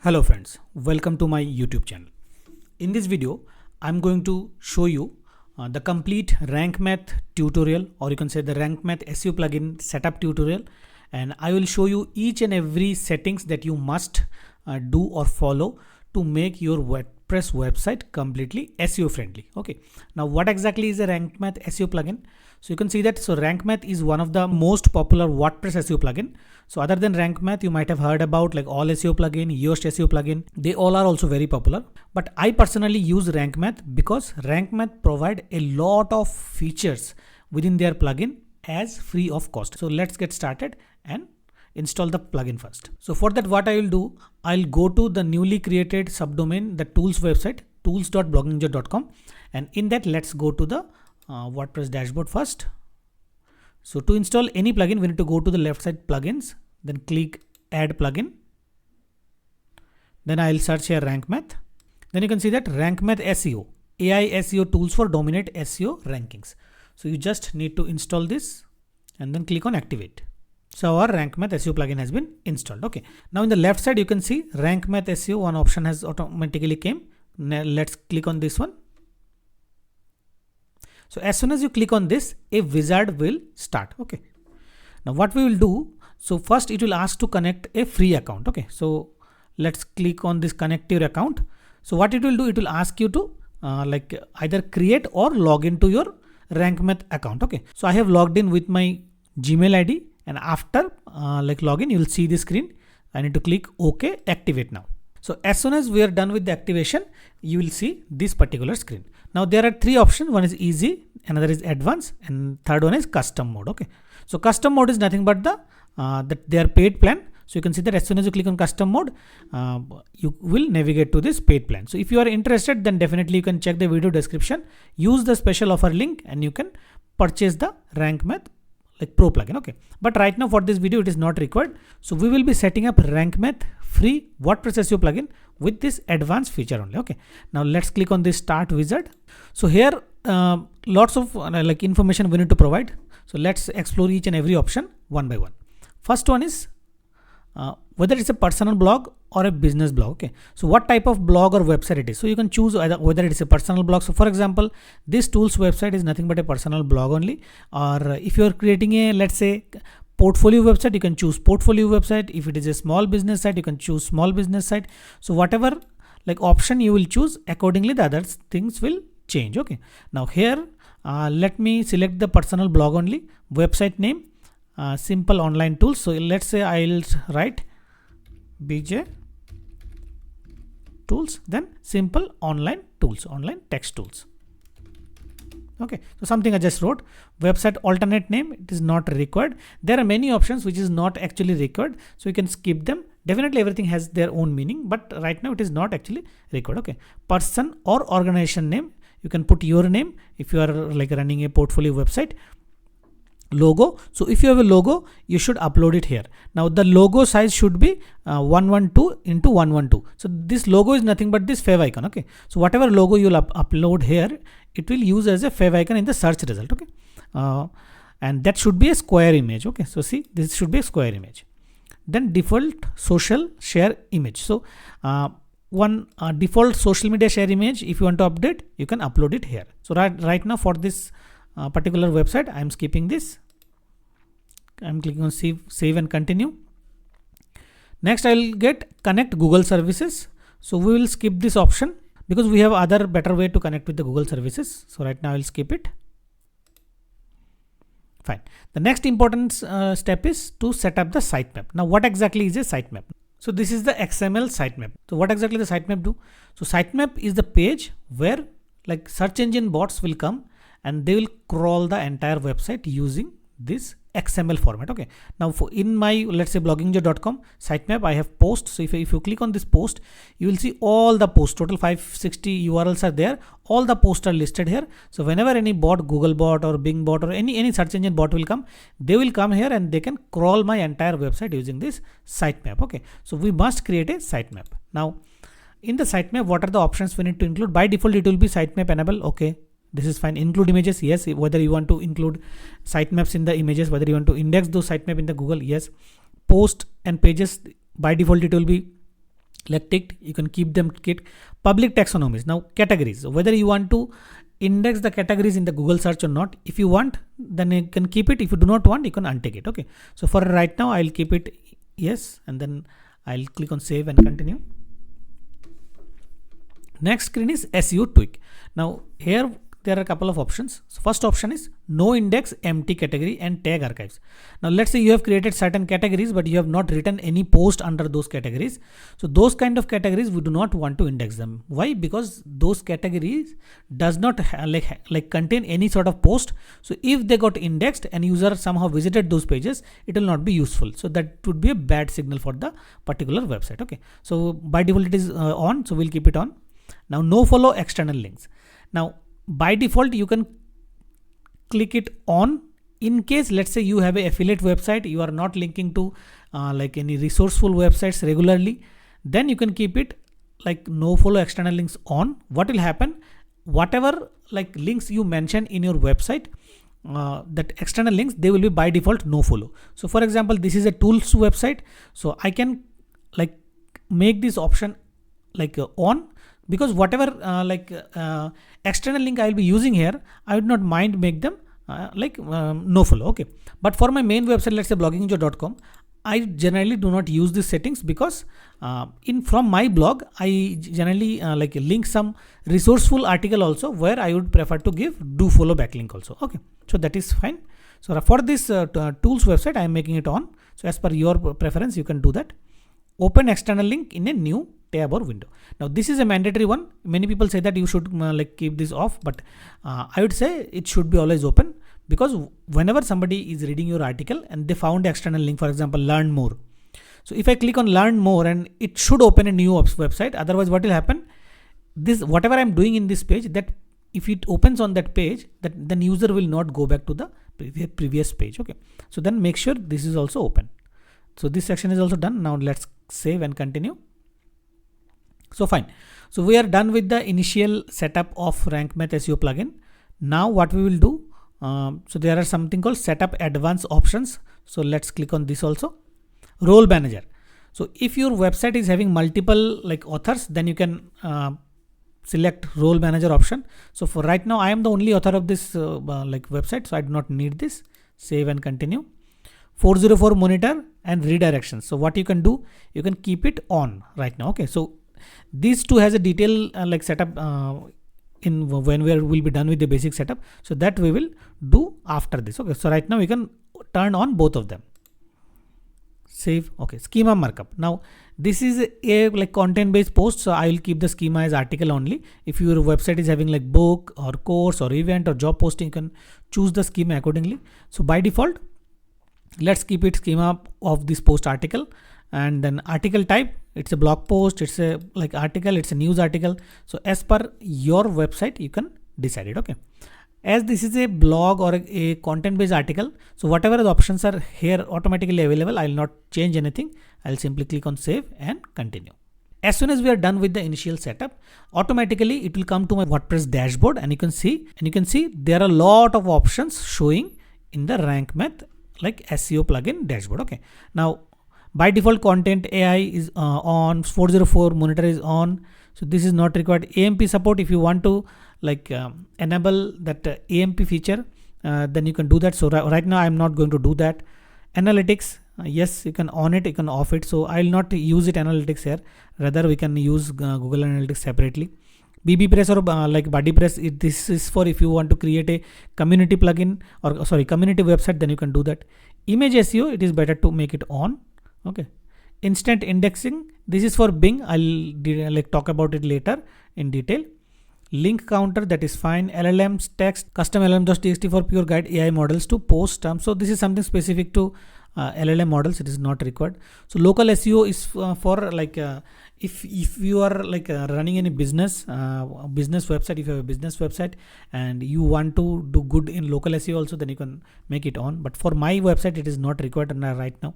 Hello friends, welcome to my YouTube channel. In this video, I'm going to show you the complete Rank Math tutorial, or you can say the Rank Math SEO plugin setup tutorial, and I will show you each and every settings that you must do or follow to make your WordPress website completely SEO friendly. Okay, now what exactly is a Rank Math SEO plugin? So you can see that Rank Math is one of the most popular WordPress SEO plugin. So other than Rank Math, you might have heard about like All SEO plugin, Yoast SEO plugin. They all are also very popular. But I personally use Rank Math because Rank Math provide a lot of features within their plugin as free of cost. So let's get started and install the plugin first. So for that, what I will do, I'll go to the newly created subdomain, the tools website, tools.bloggingjoy.com, and in that, let's go to the WordPress dashboard first. So to install any plugin, we need to go to the left side plugins, then click add plugin. Then I'll search here Rank Math. Then you can see that Rank Math SEO, AIOSEO tools for dominate SEO rankings. So you just need to install this and then click on activate. So our Rank Math SEO plugin has been installed. Okay. Now in the left side, you can see Rank Math SEO, one option has automatically came. Now let's click on this one. So as soon as you click on this, a wizard will start. Okay. Now what we will do, so first it will ask to connect a free account. Okay. So let's click on this connect your account. So what it will do, it will ask you to like either create or log into your Rank Math account. Okay. So I have logged in with my Gmail ID, and after like login, you will see this screen. I need to click OK, activate now. So as soon as we are done with the activation, you will see this particular screen. Now there are three options. One is easy, another is advanced, and third one is custom mode. Okay. So custom mode is nothing but their paid plan. So you can see that as soon as you click on custom mode, you will navigate to this paid plan. So if you are interested, then definitely you can check the video description, use the special offer link, and you can purchase the Rank Math like Pro plugin. Okay. But right now for this video, it is not required. So we will be setting up Rank Math free WordPress SEO plugin with this advanced feature only. Okay. Now let's click on this start wizard. So here lots of like information we need to provide. So let's explore each and every option one by one. First one is whether it's a personal blog or a business blog. Okay. So what type of blog or website it is. So you can choose whether it is a personal blog. So for example, this tools website is nothing but a personal blog only. Or if you are creating a, let's say, portfolio website, you can choose portfolio website. If it is a small business site, you can choose small business site. So whatever like option you will choose, accordingly the other things will change. Okay. Now here let me select the personal blog only. Website name, simple online tools. So let's say I'll write BJ tools, then simple online tools, online text tools. Okay, so something I just wrote. Website alternate name, it is not required. There are many options which is not actually required, so you can skip them. Definitely everything has their own meaning, but right now it is not actually required. Okay, person or organization name, you can put your name if you are like running a portfolio website. Logo, so if you have a logo, you should upload it here. Now the logo size should be 112 into 112. So this logo is nothing but this fav icon. Okay, so whatever logo you'll upload here, it will use as a fav icon in the search result. Okay, and that should be a square image. Okay, so see, this should be a square image. Then default social share image. So one default social media share image, if you want to update, you can upload it here. So right now for this particular website, I am skipping this. I'm clicking on save and continue. Next, I will get connect Google services. So we will skip this option because we have other better way to connect with the Google services. So right now I will skip it. Fine. The next important step is to set up the sitemap. Now what exactly is a sitemap? So this is the XML sitemap. So what exactly the sitemap do? So sitemap is the page where like search engine bots will come and they will crawl the entire website using this XML format. Okay. Now in my, let's say, bloggingjoy.com sitemap, I have posts. So if you click on this post, you will see all the posts, total 560 URLs are there. All the posts are listed here. So whenever any bot, Google bot or Bing bot or any search engine bot will come, they will come here and they can crawl my entire website using this sitemap. Okay. So we must create a sitemap. Now in the sitemap, what are the options we need to include? By default, it will be sitemap enable. Okay. This is fine. Include images, yes. Whether you want to include sitemaps in the images, whether you want to index those sitemap in the Google, yes. Post and pages, by default it will be like ticked, you can keep them ticked. Public taxonomies. Now categories, whether you want to index the categories in the Google search or not. If you want, then you can keep it. If you do not want, you can untick it. Okay, so for right now I'll keep it yes, and then I'll click on save and continue. Next screen is SEO tweak. Now here there are a couple of options. So first option is no index, empty category and tag archives. Now let's say you have created certain categories but you have not written any post under those categories. So those kind of categories we do not want to index them. Why? Because those categories does not like contain any sort of post. So if they got indexed and user somehow visited those pages, it will not be useful. So that would be a bad signal for the particular website. Okay, so by default it is on, so we'll keep it on. Now no follow external links. Now by default you can click it on in case, let's say you have a affiliate website, you are not linking to like any resourceful websites regularly, then you can keep it like no follow external links on. What will happen, whatever like links you mention in your website, that external links, they will be by default no follow. So for example, this is a tools website, so I can like make this option like on, because whatever external link I will be using here, I would not mind make them no follow. Okay, but for my main website, let's say bloggingjoy.com, I generally do not use these settings because from my blog I generally link some resourceful article also, where I would prefer to give do follow backlink also. Okay, so that is fine. So for this tools website I am making it on. So as per your preference you can do that. Open external link in a new tab or window. Now this is a mandatory one. Many people say that you should keep this off, but I would say it should be always open, because whenever somebody is reading your article and they found external link, for example learn more, so if I click on learn more, and it should open a new website. Otherwise what will happen, this whatever I'm doing in this page, that if it opens on that page, that then user will not go back to the previous page. Okay, so then make sure this is also open. So this section is also done. Now let's save and continue. So fine, so we are done with the initial setup of Rank Math SEO plugin. Now what we will do, so there are something called setup advanced options. So let's click on this also. Role manager. So if your website is having multiple authors, then you can select role manager option. So for right now I am the only author of this website, so I do not need this. Save and continue. 404 monitor and redirections. So what you can do, you can keep it on right now. Okay, so these two has a detail setup in when we will be done with the basic setup, so that we will do after this. Okay, so right now we can turn on both of them. Save. Okay, schema markup. Now this is a content based post, so I will keep the schema as article only. If your website is having book or course or event or job posting, you can choose the schema accordingly. So by default let's keep it schema of this post article. And then article type, it's a blog post, it's a article, it's a news article. So as per your website you can decide it. Okay, as this is a blog or a content based article, so whatever the options are here automatically available, I will not change anything. I'll simply click on save and continue. As soon as we are done with the initial setup, automatically it will come to my WordPress dashboard, and you can see there are a lot of options showing in the Rank Math SEO plugin dashboard. Okay, now by default content AI is on, 404 monitor is on, so this is not required. AMP support, if you want to enable that AMP feature, then you can do that. So right now I'm not going to do that. Analytics, yes, you can on it, you can off it. So I will not use it analytics here, rather we can use Google Analytics separately. BBPress or BuddyPress, this is for if you want to create a community plugin or community website, then you can do that. Image SEO, it is better to make it on. Okay, instant indexing, this is for Bing. I'll talk about it later in detail. Link counter, that is fine. LLMs text, custom LLM.txt for pure guide AI models to post terms. So this is something specific to LLM models, it is not required. So local SEO is for if you are running any business website, if you have a business website and you want to do good in local SEO also, then you can make it on. But for my website it is not required right now.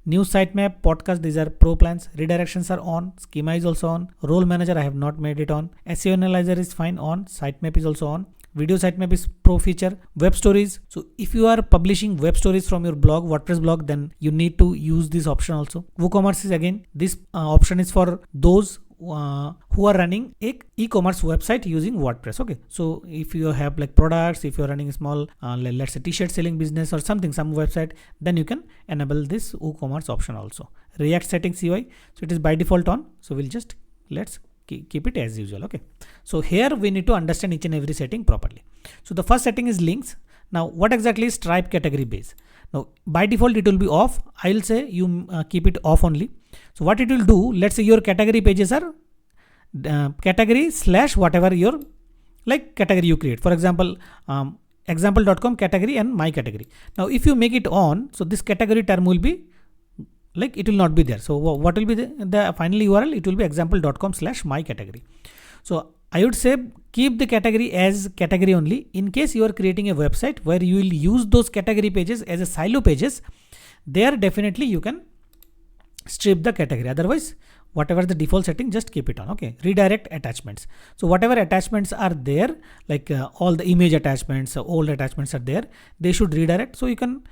New sitemap, podcast, these are pro plans. Redirections are on. Schema is also on. Role manager, I have not made it on. SEO analyzer is fine on. Sitemap is also on. Video sitemap is pro feature. Web stories. So if you are publishing web stories from your blog, WordPress blog, then you need to use this option also. WooCommerce is again, this option is for those who are running a e-commerce website using WordPress. Okay, so if you have like products, if you're running a small let's say t-shirt selling business or something, some website, then you can enable this WooCommerce option also. React settings UI, so it is by default on, so we'll just let's keep it as usual. Okay, so here we need to understand each and every setting properly. So the first setting is links. Now what exactly is stripe category base? Now by default it will be off. I'll say you keep it off only. So what it will do, let's say your category pages are category / whatever your like category you create. For example, example.com category and my category. Now if you make it on, so this category term will be like, it will not be there. So what will be the final URL? It will be example.com / my category. So I would say keep the category as category only. In case you are creating a website where you will use those category pages as a silo pages, there definitely you can strip the category. Otherwise, whatever the default setting, just keep it on. Okay, redirect attachments. So whatever attachments are there, like all the image attachments, old attachments are there, they should redirect. So you can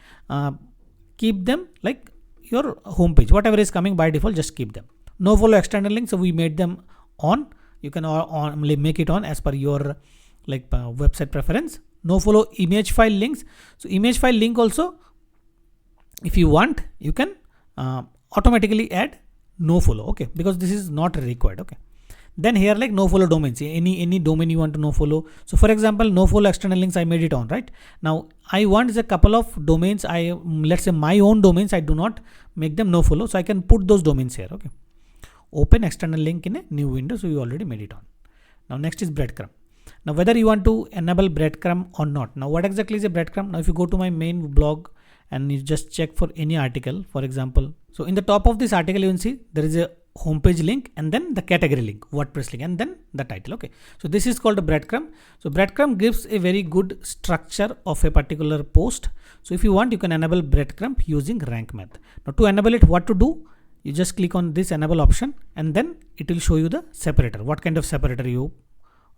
keep them like your home page. Whatever is coming by default, just keep them. No follow external links, so we made them on. You can make it on as per your like website preference. No follow image file links. So image file link also, if you want, you can automatically add no follow. Okay, because this is not required. Okay, then here like no follow domains, any domain you want to no follow. So for example, no follow external links, I made it on, right? Now I want a couple of domains, let's say my own domains, I do not make them no follow, so I can put those domains here. Okay, open external link in a new window, so you already made it on. Now next is breadcrumb. Now whether you want to enable breadcrumb or not. Now what exactly is a breadcrumb? Now if you go to my main blog and you just check for any article, for example, so in the top of this article you will see there is a homepage link and then the category link, WordPress link, and then the title. Okay, so this is called a breadcrumb. So breadcrumb gives a very good structure of a particular post. So if you want, you can enable breadcrumb using Rank Math. Now to enable it, what to do? You just click on this enable option and then it will show you the separator, what kind of separator you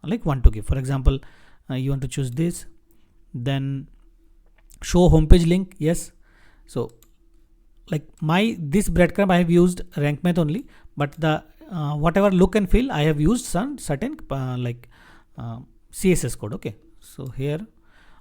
like want to give. For example, you want to choose this, then show homepage link. Yes, so like this breadcrumb I have used Rank Math only, but the whatever look and feel I have used some certain like CSS code. Okay, so here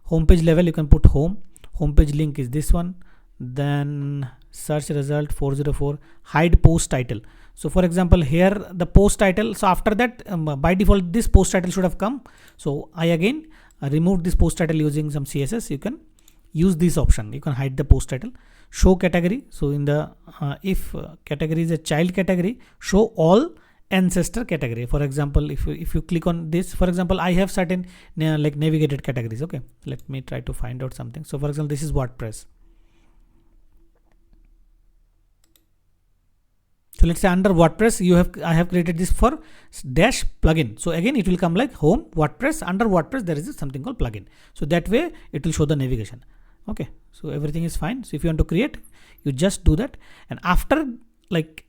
homepage level you can put homepage link is this one, then search result 404, hide post title. So for example here the post title, so after that by default this post title should have come, so I again removed this post title using some CSS. You can use this option, you can hide the post title. Show category, so in the if category is a child category, show all ancestor category. For example, if you click on this, for example, I have certain like navigated categories. Okay, let me try to find out something. So for example, this is WordPress. So let's say under WordPress I have created this for dash plugin. So again it will come like home WordPress, under WordPress there is something called plugin. So that way it will show the navigation. Okay, so everything is fine. So if you want to create, you just do that, and after like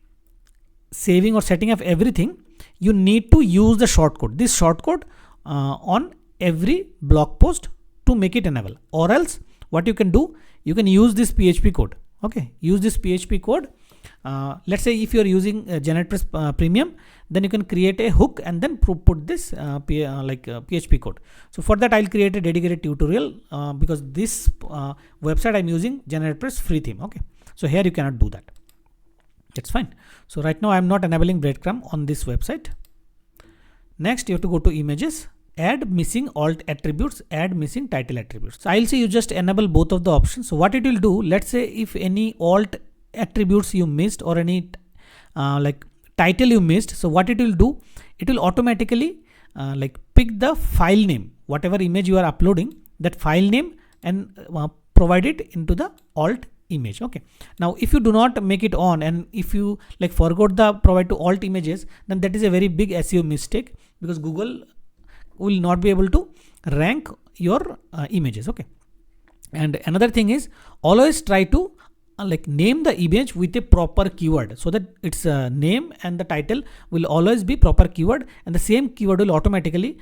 saving or setting up everything, you need to use the shortcode, this shortcode on every blog post to make it enable. Or else what you can do, you can use this PHP code. Okay, use this PHP code. Let's say if you are using GeneratePress Premium, then you can create a hook and then put this PHP code. So for that I'll create a dedicated tutorial because this website I'm using GeneratePress free theme. Okay, so here you cannot do that. That's fine. So right now I'm not enabling breadcrumb on this website. Next you have to go to images, add missing alt attributes, add missing title attributes. So I'll say you just enable both of the options. So what it will do, let's say if any alt attributes you missed or any like title you missed, so what it will do, it will automatically like pick the file name, whatever image you are uploading, that file name, and provide it into the alt image. Okay, now if you do not make it on and if you like forgot the provide to alt images, then that is a very big SEO mistake because Google will not be able to rank your images. Okay, and another thing is always try to like name the image with a proper keyword, so that its name and the title will always be proper keyword, and the same keyword will automatically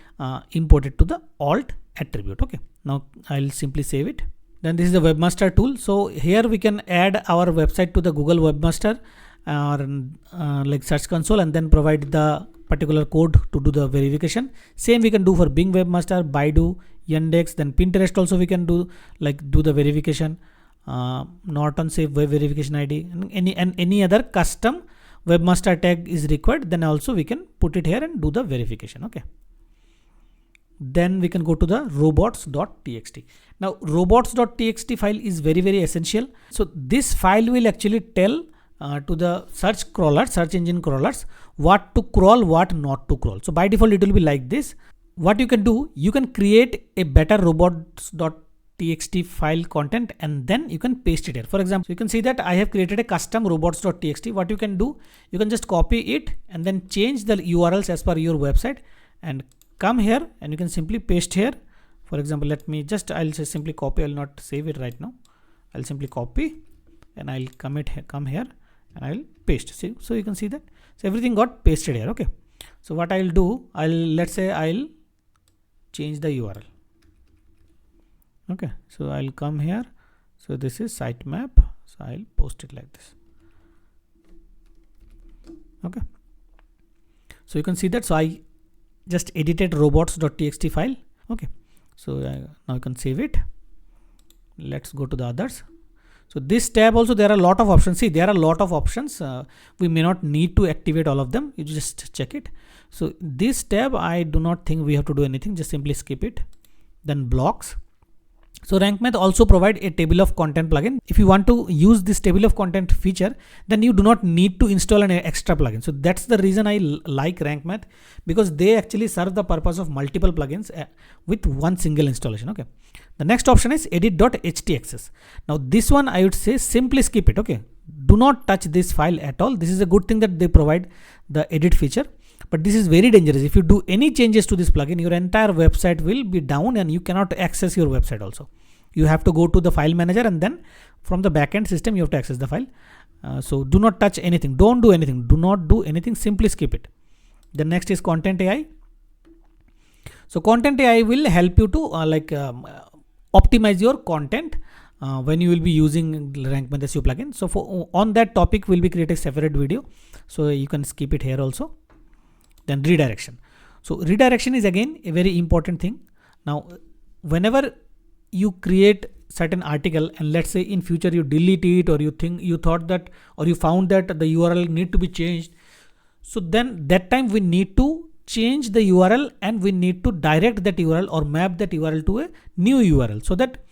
import it to the alt attribute. Okay, now I'll simply save it. Then this is the webmaster tool. So here we can add our website to the Google webmaster or like search console, and then provide the particular code to do the verification. Same we can do for Bing webmaster, Baidu, Yandex, then Pinterest also we can do the verification. Norton save web verification ID, and any other custom webmaster tag is required, then also we can put it here and do the verification. Okay, then we can go to the robots.txt. Now robots.txt file is very essential. So this file will actually tell to the search engine crawlers what to crawl, what not to crawl. So by default it will be like this. What you can do, you can create a better robots.txt file content and then you can paste it here. For example, you can see that I have created a custom robots.txt. What you can do, you can just copy it and then change the URLs as per your website and come here and you can simply paste here. For example, I'll just simply copy. I'll not save it right now. I'll simply copy and I'll come here and I'll paste. See, so you can see that. So everything got pasted here. Okay. So what I'll do, let's say I'll change the URL. Okay. So I'll come here. So this is sitemap. So I'll post it like this. Okay. So you can see that. So I just edited robots.txt file. Okay. So now you can save it. Let's go to the others. So this tab also, there are a lot of options. See, there are a lot of options. We may not need to activate all of them. You just check it. So this tab, I do not think we have to do anything. Just simply skip it. Then blocks. So RankMath also provide a table of content plugin. If you want to use this table of content feature, then you do not need to install an extra plugin. So that's the reason I like RankMath, because they actually serve the purpose of multiple plugins with one single installation. Okay. The next option is edit.htaccess. Now this one I would say simply skip it. Okay. Do not touch this file at all. This is a good thing that they provide the edit feature, but this is very dangerous. If you do any changes to this plugin, your entire website will be down and you cannot access your website also. You have to go to the file manager and then from the backend system you have to access the file. So do not touch anything. Don't do anything. Do not do anything. Simply skip it. The next is Content AI. So Content AI will help you to optimize your content when you will be using Rank Math SEO plugin. So on that topic we'll be creating a separate video. So you can skip it here also. Then redirection. So redirection is again a very important thing. Now whenever you create certain article and let's say in future you delete it, or you thought that, or you found that the URL need to be changed, so then that time we need to change the URL and we need to direct that URL or map that URL to a new URL, so that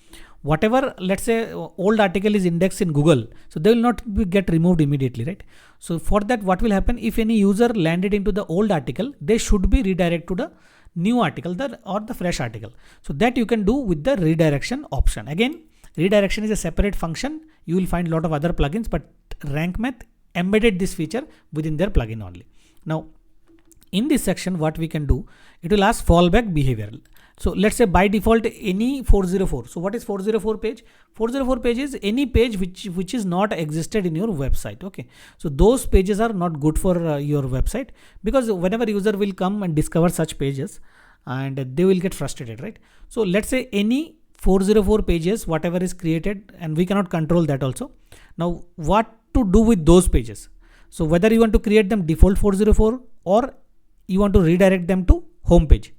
whatever, let's say old article is indexed in Google, so they will not get removed immediately, right? So for that, what will happen, if any user landed into the old article, they should be redirected to the new article or the fresh article. So that you can do with the redirection option. Again, redirection is a separate function. You will find a lot of other plugins, but RankMath embedded this feature within their plugin only. Now in this section, what we can do, it will ask fallback behavior. So let's say by default any 404. So what is 404 page? 404 page is any page which is not existed in your website. Okay. So those pages are not good for your website, because whenever user will come and discover such pages and they will get frustrated, right? So let's say any 404 pages, whatever is created, and we cannot control that also. Now what to do with those pages? So whether you want to create them default 404 or you want to redirect them to home page,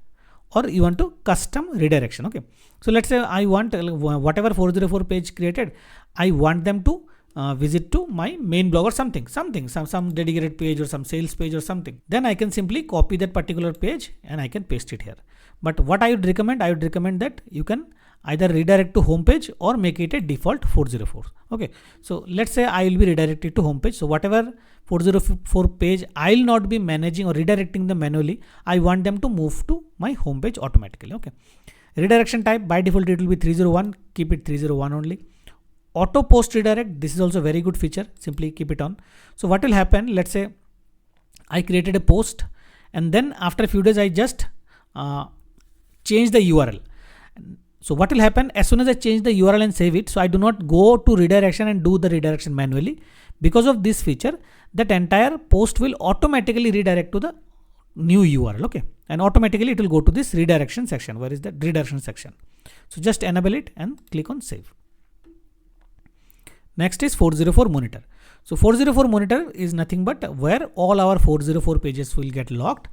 or you want to custom redirection. Okay. So let's say I want whatever 404 page created, I want them to visit to my main blog or some dedicated page or some sales page or something. Then I can simply copy that particular page and I can paste it here. But what I would recommend that you can either redirect to home page or make it a default 404. Okay. So let's say I will be redirected to home page. So whatever 404 page, I will not be managing or redirecting them manually. I want them to move to my home page automatically. Okay. Redirection type, by default it will be 301. Keep it 301 only. Auto post redirect. This is also a very good feature. Simply keep it on. So what will happen? Let's say I created a post and then after a few days I just change the URL. So what will happen, as soon as I change the URL and save it, so I do not go to redirection and do the redirection manually. Because of this feature, that entire post will automatically redirect to new URL. Okay, and automatically it will go to this redirection section. Where is that redirection section? So just enable it and click on save. Next is 404 monitor. So 404 monitor is nothing but where all our 404 pages will get locked.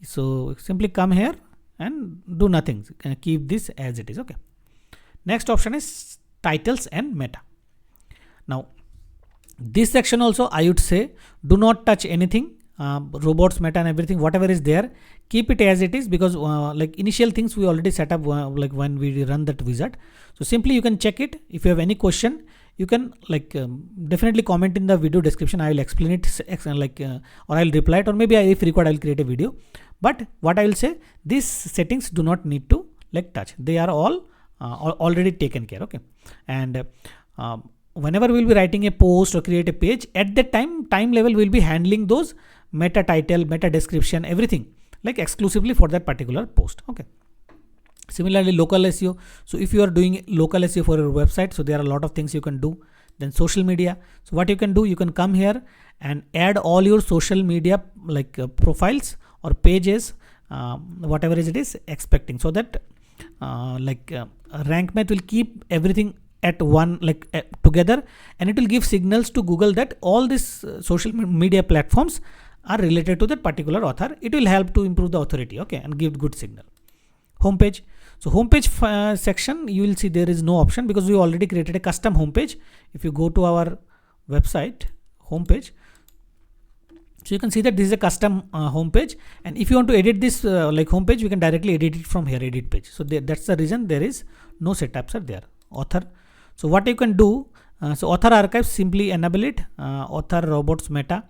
So simply come here and do nothing, keep this as it is. Okay, next option is titles and meta. Now this section also I would say do not touch anything, robots, meta and everything, whatever is there, keep it as it is, because like initial things we already set up like when we run that wizard. So simply you can check it. If you have any question, you can like definitely comment in the video description. I will explain it or I'll reply it, or maybe if required I'll create a video. But what I will say, these settings do not need to like touch. They are all already taken care. Okay, and whenever we'll be writing a post or create a page, at that time level we'll be handling those meta title, meta description, everything like exclusively for that particular post. Okay. Similarly, local SEO. So if you are doing local SEO for your website, so there are a lot of things you can do. Then social media. So what you can do, you can come here and add all your social media like profiles or pages, whatever it is expecting, so that RankMath will keep everything at one together, and it will give signals to Google that all these social media platforms are related to that particular author. It will help to improve the authority. Okay, and give good signal. Homepage. So homepage section, you will see there is no option because we already created a custom homepage. If you go to our website homepage, so you can see that this is a custom homepage, and if you want to edit this like homepage, you can directly edit it from here, edit page. So that's the reason there is no setups are there. Author. So what you can do, so author archives, simply enable it. Author, robots, meta.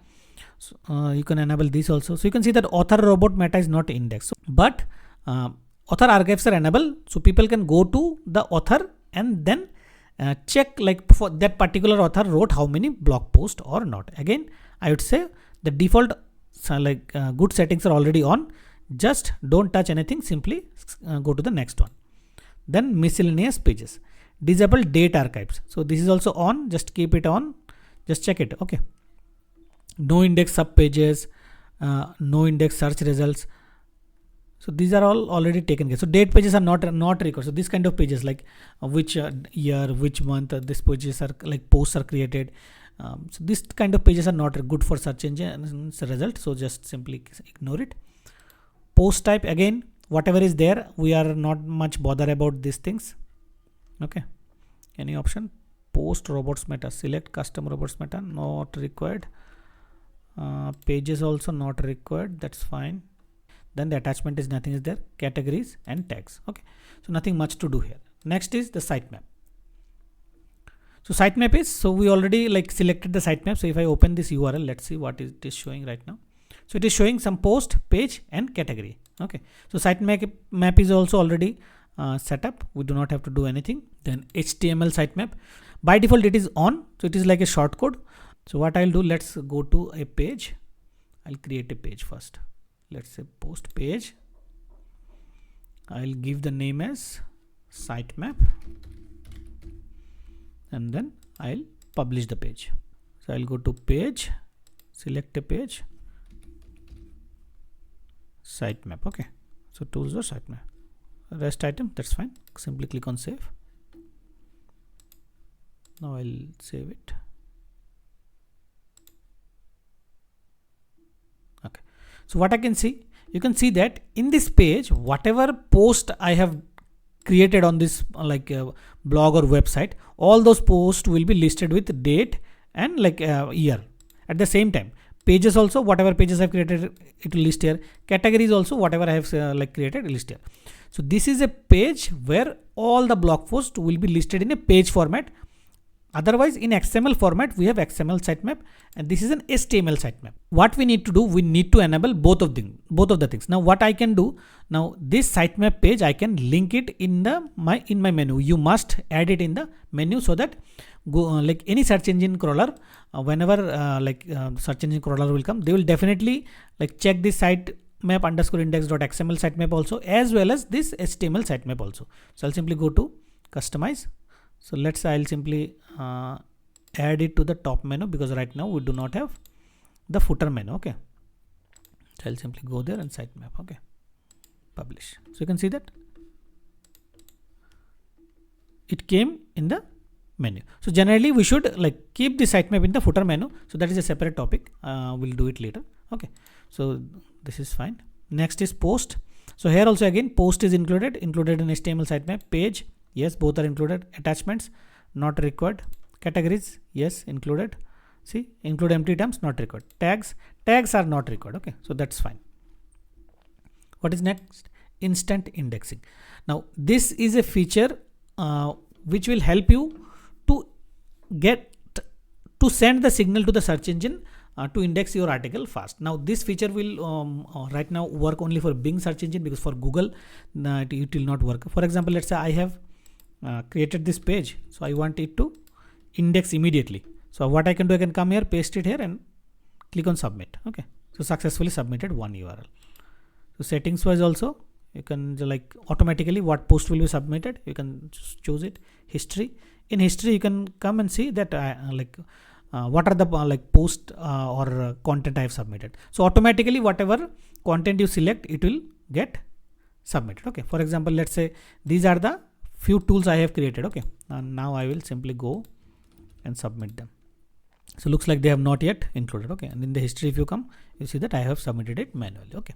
So, you can enable this also. So you can see that author, robot, meta is not indexed, but author archives are enabled, so people can go to the author and then check like for that particular author wrote how many blog posts or not. Again, I would say the default good settings are already on. Just don't touch anything. Simply go to the next one. Then miscellaneous pages. Disable date archives. So this is also on. Just keep it on. Just check it. Okay. No index sub pages. No index search results. So these are all already taken care. So date pages are not required. So this kind of pages like which year, which month, this pages are like posts are created. So this kind of pages are not good for search engine result. So just simply ignore it. Post type, again, whatever is there, we are not much bother about these things. Okay. Any option. Post, robots, meta. Select custom robots, meta. Not required. Pages also not required. That's fine. Then the attachment is nothing is there. Categories and tags. Okay. So nothing much to do here. Next is the sitemap. So sitemap is, so we already like selected the sitemap. So if I open this URL, let's see what it is showing right now. So it is showing some post, page and category. Okay. So sitemap is also already set up. We do not have to do anything. Then HTML sitemap. By default it is on. So it is like a shortcode. So what I'll do, let's go to a page. I'll create a page first. Let's say post page. I'll give the name as sitemap, and then I'll publish the page. So I'll go to page, select a page, sitemap. Okay. So tools or sitemap. Rest item, that's fine. Simply click on save. Now I'll save it. Okay. So what I can see, you can see that in this page, whatever post I have created on this blog or website, all those posts will be listed with date and year. At the same time, pages also, whatever pages I've created, it will list here. Categories also, whatever I have created, list here. So this is a page where all the blog posts will be listed in a page format. Otherwise, in XML format, we have XML sitemap, and this is an HTML sitemap. What we need to do, we need to enable both of the things. Now, what I can do, now this sitemap page, I can link it in my menu. You must add it in the menu so that like any search engine crawler, whenever search engine crawler will come, they will definitely check this sitemap underscore index.xml sitemap also, as well as this HTML sitemap also. So I'll simply go to customize. So I'll simply add it to the top menu, because right now we do not have the footer menu. Okay. So I'll simply go there and sitemap. Okay, publish. So you can see that it came in the menu. So generally we should like keep the sitemap in the footer menu. So that is a separate topic. We'll do it later. Okay, so this is fine. Next is post. So here also again post is included in HTML sitemap. Page, yes, both are included. Attachments, not required. Categories, yes, included. See, include empty terms, not required. Tags are not required. Okay, so that's fine. What is next? Instant indexing. Now this is a feature which will help you to send the signal to the search engine to index your article fast. Now this feature will right now work only for Bing search engine, because for Google it will not work. For example, let's say I have created this page, so I want it to index immediately. So what I can do, I can come here, paste it here and click on submit. Okay, so successfully submitted one URL. So settings wise also you can like automatically what post will be submitted, you can just choose it. History, in history you can come and see that what are the post or content I have submitted. So automatically whatever content you select, it will get submitted. Okay, for example, let's say these are the few tools I have created. Okay, and now I will simply go and submit them. So looks like they have not yet included. Okay, and in the history if you come, you see that I have submitted it manually. Okay,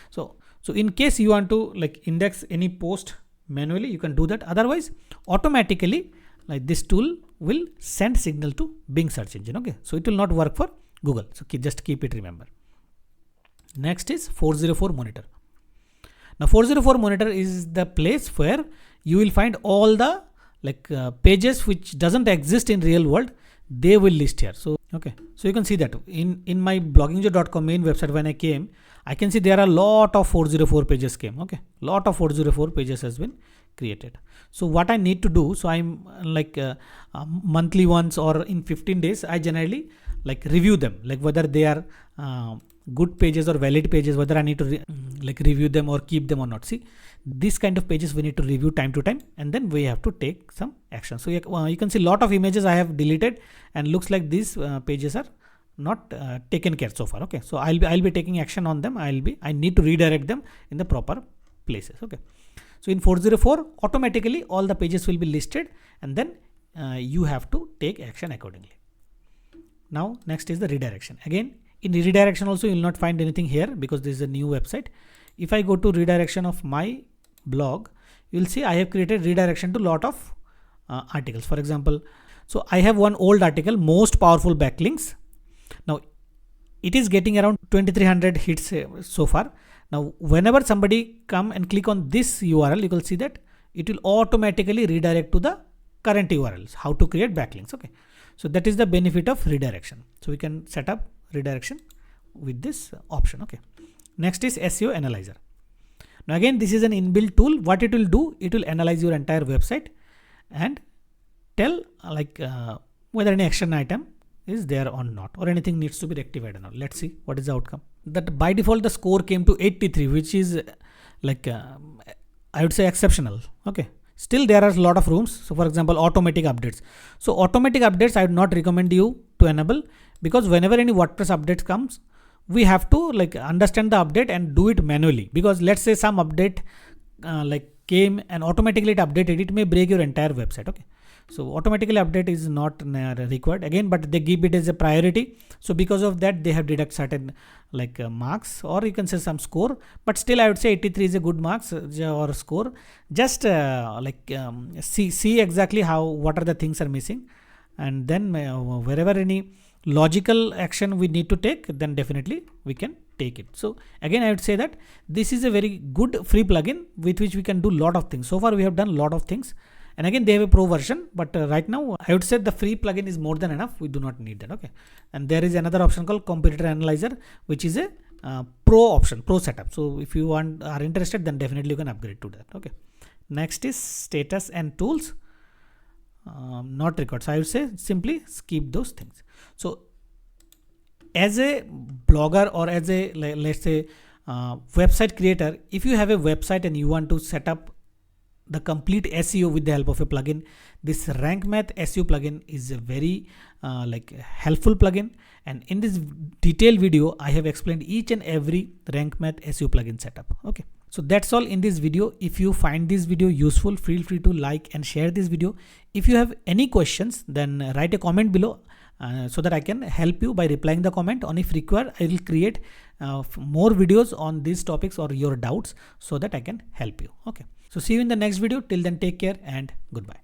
so in case you want to like index any post manually, you can do that. Otherwise automatically like this tool will send signal to Bing search engine. Okay, so it will not work for Google. So just keep it, remember. Next is 404 monitor. Now 404 monitor is the place where you will find all the pages which doesn't exist in real world. They will list here. So okay, so you can see that in my bloggingjoy.com main website, when I came, I can see there are a lot of 404 pages came. Okay, lot of 404 pages has been created. So what I need to do, so I'm monthly once or in 15 days, I generally review them, whether they are good pages or valid pages, whether I need to review them or keep them or not. See, this kind of pages we need to review time to time, and then we have to take some action. So you can see a lot of images I have deleted, and looks like these pages are not taken care so far. Okay, so I'll be taking action on them. I need to redirect them in the proper places. Okay, so in 404 automatically all the pages will be listed, and then you have to take action accordingly. Now next is the redirection. Again, in the redirection also you will not find anything here because this is a new website. If I go to redirection of my blog, you will see I have created redirection to lot of articles. For example, so I have one old article, most powerful backlinks. Now it is getting around 2300 hits so far. Now whenever somebody come and click on this URL, you will see that it will automatically redirect to the current URLs, how to create backlinks. Okay, so that is the benefit of redirection. So we can set up redirection with this option. Okay, next is SEO analyzer. Now again, this is an inbuilt tool. What it will do, it will analyze your entire website and tell whether any action item is there or not, or anything needs to be rectified or not. Let's see what is the outcome. That by default the score came to 83, which is I would say exceptional. Okay, still there are a lot of rooms. So for example, automatic updates. So automatic updates I would not recommend you to enable, because whenever any WordPress update comes, we have to understand the update and do it manually. Because let's say some update came and automatically it updated, it may break your entire website. Okay, so automatically update is not required again, but they give it as a priority. So because of that they have deduct certain marks, or you can say some score, but still I would say 83 is a good marks or score. Just see exactly what are the things are missing, and then wherever any logical action we need to take, then definitely we can take it. So again, I would say that this is a very good free plugin with which we can do lot of things. So far we have done a lot of things, and again they have a pro version, but right now I would say the free plugin is more than enough. We do not need that. Okay, and there is another option called competitor analyzer, which is a pro option, pro setup. So if you are interested, then definitely you can upgrade to that. Okay, next is status and tools. Not required. So I would say simply skip those things. So as a blogger or as a let's say website creator, if you have a website and you want to set up the complete SEO with the help of a plugin, this Rank Math SEO plugin is a very helpful plugin, And in this detailed video, I have explained each and every Rank Math SEO plugin setup. Okay. So that's all in this video. If you find this video useful, feel free to like and share this video. If you have any questions, then write a comment below so that I can help you by replying the comment. And if required, I will create more videos on these topics or your doubts so that I can help you. Okay. So see you in the next video. Till then, take care and goodbye.